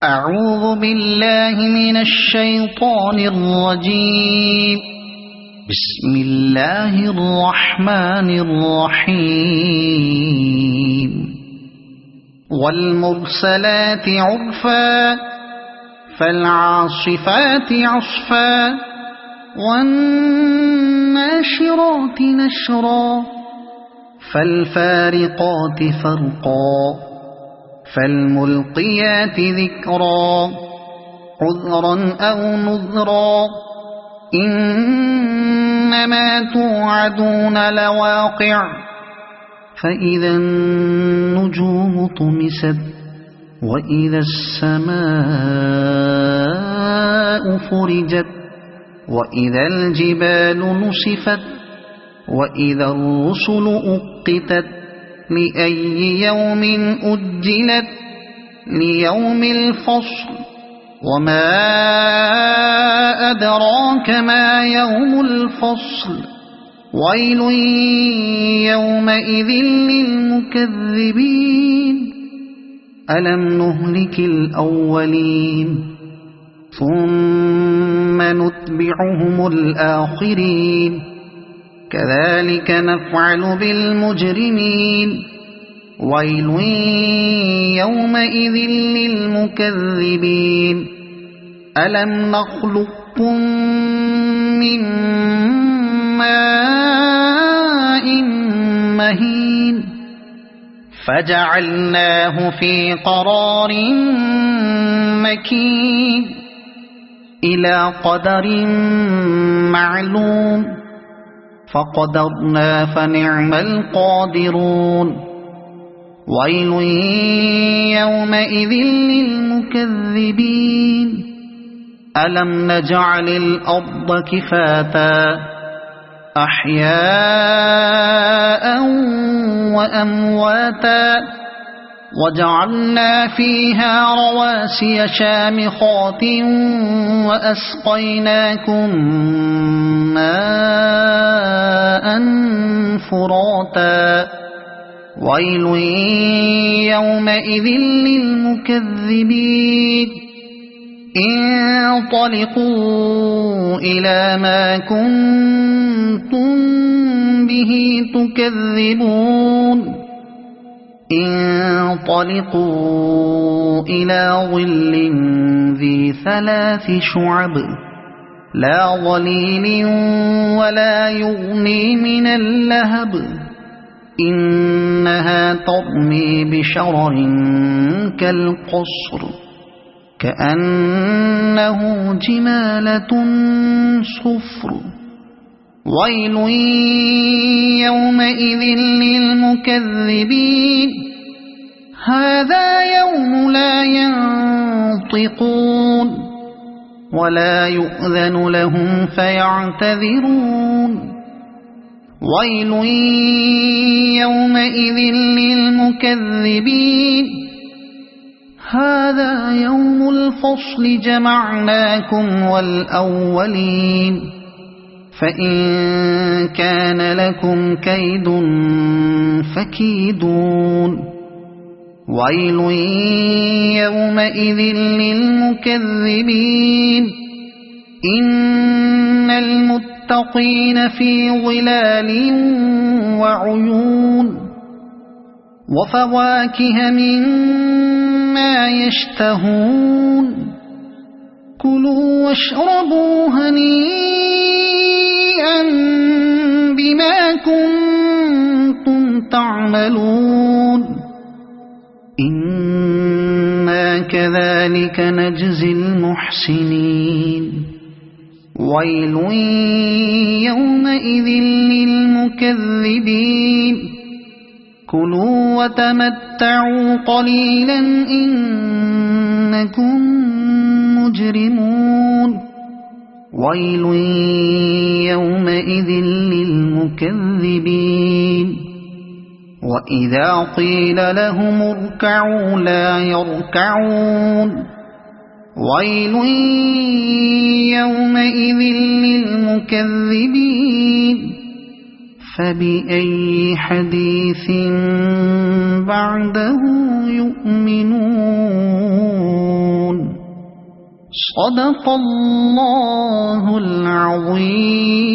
أعوذ بالله من الشيطان الرجيم. بسم الله الرحمن الرحيم. والمرسلات عرفا فالعاصفات عصفا والناشرات نشرا فالفارقات فرقا فالملقيات ذكرا عذرا أو نذرا إنما توعدون لواقع فإذا النجوم طمست وإذا السماء فرجت وإذا الجبال نسفت وإذا الرسل أقتت لأي يوم أجلت ليوم الفصل وما أدراك ما يوم الفصل ويل يومئذ للمكذبين ألم نهلك الأولين ثم نتبعهم الآخرين كذلك نفعل بالمجرمين ويل يومئذ للمكذبين ألم نخلقكم من ماء مهين فجعلناه في قرار مكين إلى قدر معلوم فقدرنا فنعم القادرون ويل يومئذ للمكذبين ألم نجعل الأرض كفاتا أحياء وأمواتا وجعلنا فيها رواسي شامخات وأسقيناكم ماء فراتا ويل يومئذ للمكذبين انطلقوا إلى ما كنتم به تكذبون انطلقوا إلى ظل ذي 3 شعب لا ظليل ولا يغني من اللهب إنها ترمي بشرر كالقصر كأنه جمالة صفر ويل يومئذ للمكذبين هذا يوم لا ينطقون ولا يؤذن لهم فيعتذرون ويل يومئذ للمكذبين هذا يوم الفصل جمعناكم والأولين فإن كان لكم كيد فكيدون ويل يومئذ للمكذبين إن المتقين في ظلال وعيون وفواكه مما يشتهون كلوا واشربوا هنيئا بما كنتم تعملون إنا كذلك نجزي المحسنين ويل يومئذ للمكذبين كلوا وتمتعوا قليلا إنكم مجرمون ويل يومئذ للمكذبين وإذا قيل لهم اركعوا لا يركعون ويل يومئذ للمكذبين فبأي حديث بعده يؤمنون صدق الله العظيم.